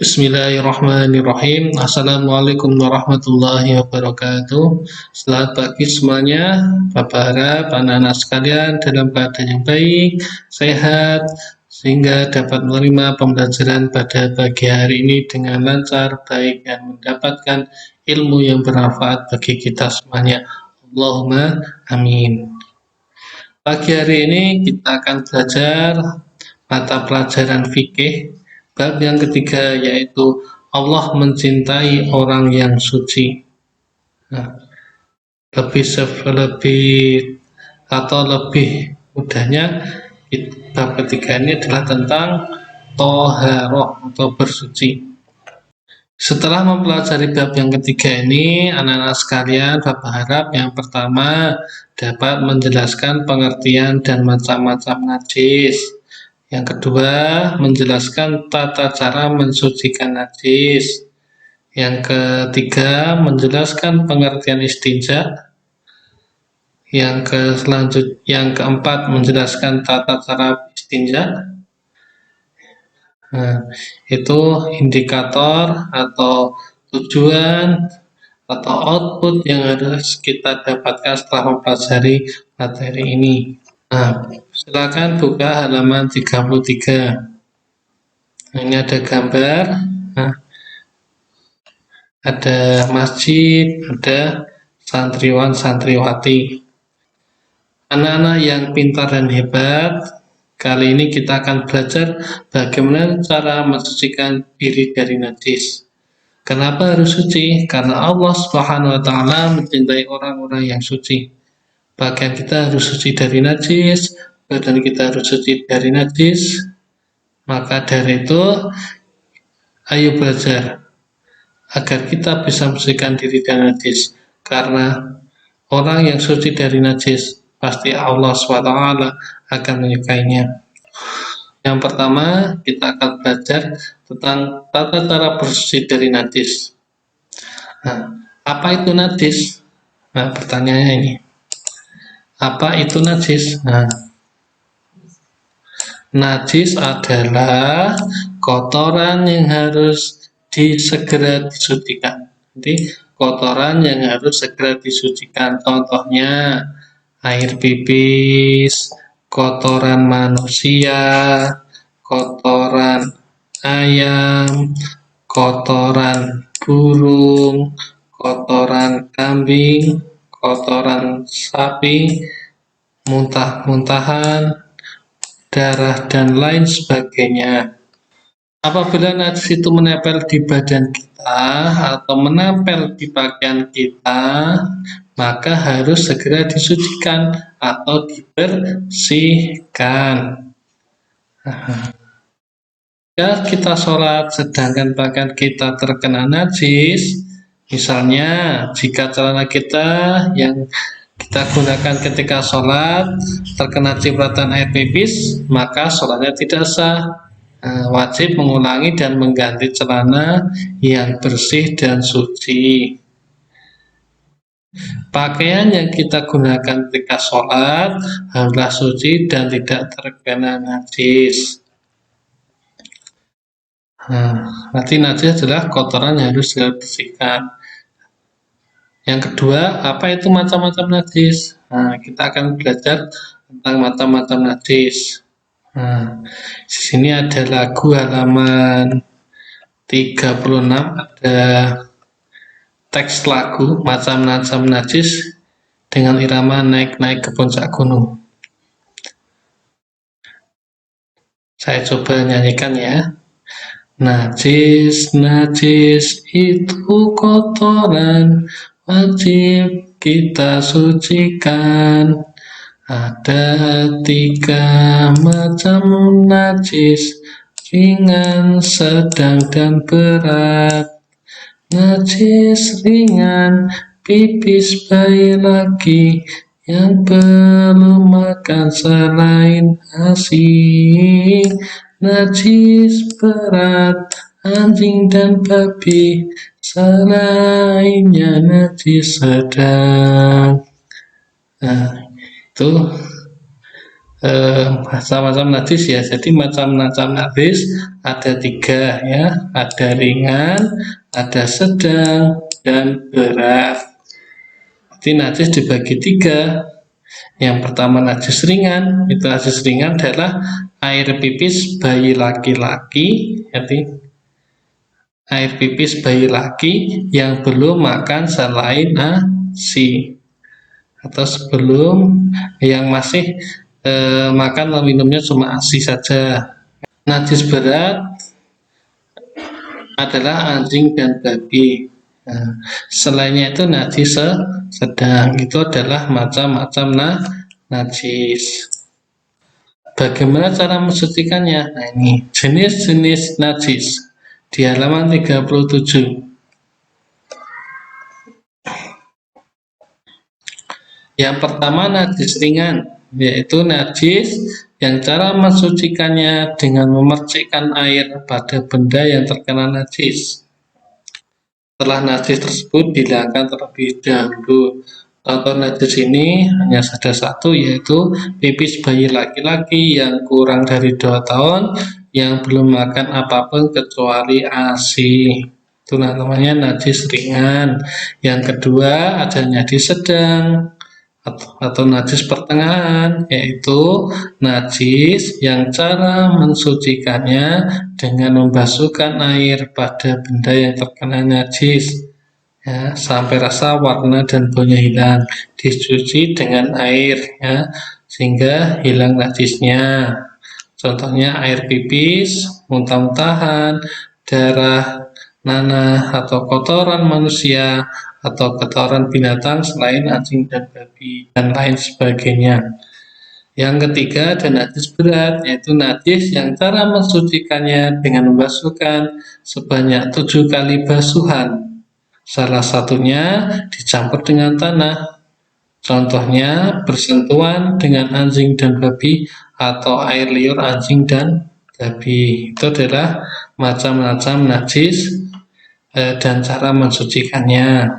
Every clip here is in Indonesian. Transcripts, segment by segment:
Bismillahirrahmanirrahim. Assalamualaikum warahmatullahi wabarakatuh. Selamat pagi semuanya, Bapak harap anak-anak sekalian dalam keadaan yang baik, sehat, sehingga dapat menerima pembelajaran pada pagi hari ini dengan lancar, baik, dan mendapatkan ilmu yang bermanfaat bagi kita semuanya. Allahumma amin. Pagi hari ini kita akan belajar mata pelajaran fikih bab yang ketiga, yaitu Allah mencintai orang yang suci. Nah, lebih mudahnya bab ketiga ini adalah tentang toharoh atau bersuci. Setelah mempelajari bab yang ketiga ini, anak-anak sekalian, Bapak harap yang pertama dapat menjelaskan pengertian dan macam-macam najis. Yang kedua, menjelaskan tata cara mensucikan najis. Yang ketiga, menjelaskan pengertian istinja. Yang keempat, menjelaskan tata cara istinja. Nah, itu indikator atau tujuan atau output yang harus kita dapatkan setelah mempelajari materi ini. Nah, silakan buka halaman 33. Nah, ini ada gambar. Nah, ada masjid, ada santriwan santriwati. Anak-anak yang pintar dan hebat, kali ini kita akan belajar bagaimana cara mensucikan diri dari najis. Kenapa harus suci? Karena Allah Subhanahu wa taala mencintai orang-orang yang suci. Bahkan kita harus suci dari najis, badan kita harus suci dari najis. Maka dari itu, ayo belajar agar kita bisa membersihkan diri dari najis. Karena orang yang suci dari najis, pasti Allah SWT akan menyukainya. Yang pertama, kita akan belajar tentang tata cara bersuci dari najis. Nah, apa itu najis? Nah, pertanyaannya ini. Apa itu najis? Nah, najis adalah kotoran yang harus segera disucikan. Jadi, kotoran yang harus segera disucikan. Contohnya, air pipis, kotoran manusia, kotoran ayam, kotoran burung, kotoran kambing, kotoran sapi, muntah-muntahan, darah, dan lain sebagainya. Apabila najis itu menempel di badan kita atau menempel di pakaian kita, maka harus segera disucikan atau dibersihkan. Jika kita sholat sedangkan pakaian kita terkena najis, misalnya jika celana kita yang kita gunakan ketika sholat terkena cipratan air pipis, maka sholatnya tidak sah. Wajib mengulangi dan mengganti celana yang bersih dan suci. Pakaian yang kita gunakan ketika sholat haruslah suci dan tidak terkena najis. Nanti najis adalah kotoran yang harus dibersihkan. Yang kedua, apa itu macam-macam najis? Kita akan belajar tentang macam-macam najis. Di sini ada lagu halaman 36, ada teks lagu macam-macam najis dengan irama naik-naik ke puncak gunung. Saya coba nyanyikan ya. Najis, najis itu kotoran, wajib kita sucikan. Ada 3 macam najis, ringan, sedang, dan berat. Najis ringan, pipis bayi lagi yang belum makan selain ASI. Najis berat, anjing dan babi, selainnya najis sedang. Itu macam-macam najis ya. Jadi macam-macam najis ada 3 ya, ada ringan, ada sedang, dan berat. Jadi najis dibagi 3. Yang pertama najis ringan, itu najis ringan adalah air pipis bayi laki-laki, jadi air pipis bayi laki yang belum makan selain ASI, atau sebelum yang masih makan atau minumnya cuma ASI saja. Najis berat adalah anjing dan babi. Nah, selainnya itu najis sedang, itu adalah macam-macam najis. Bagaimana cara mensucikannya? Nah, ini jenis-jenis najis di halaman 37. Yang pertama najis ringan, yaitu najis yang cara mensucikannya dengan memercikkan air pada benda yang terkena najis. Setelah najis tersebut dihilangkan terlebih dahulu. Contoh najis ini hanya ada satu, yaitu pipis bayi laki-laki yang kurang dari 2 tahun yang belum makan apapun kecuali ASI. Itu namanya najis ringan. Yang kedua ada najis sedang atau najis pertengahan, yaitu najis yang cara mensucikannya dengan membasuhkan air pada benda yang terkena najis ya, sampai rasa warna dan baunya hilang, dicuci dengan air ya, sehingga hilang najisnya. Contohnya air pipis, muntah-muntahan, darah, nanah, atau kotoran manusia, atau kotoran binatang selain anjing dan babi, dan lain sebagainya. Yang ketiga ada najis berat, yaitu najis yang cara mensucikannya dengan membasuhkan sebanyak 7 kali basuhan. Salah satunya dicampur dengan tanah. Contohnya bersentuhan dengan anjing dan babi atau air liur anjing dan babi. Itu adalah macam-macam najis dan cara mensucikannya.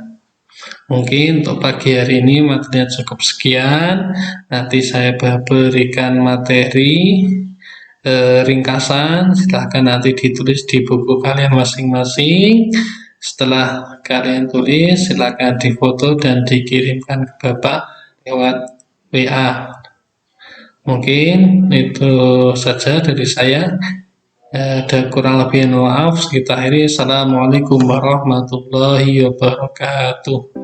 Mungkin untuk pagi hari ini materinya cukup sekian. Nanti saya berikan materi ringkasan, silahkan nanti ditulis di buku kalian masing-masing. Setelah kalian tulis, silahkan difoto dan dikirimkan ke Bapak lewat WA. Mungkin itu saja dari saya. Dan kurang lebih maaf, kita akhiri. Assalamualaikum warahmatullahi wabarakatuh.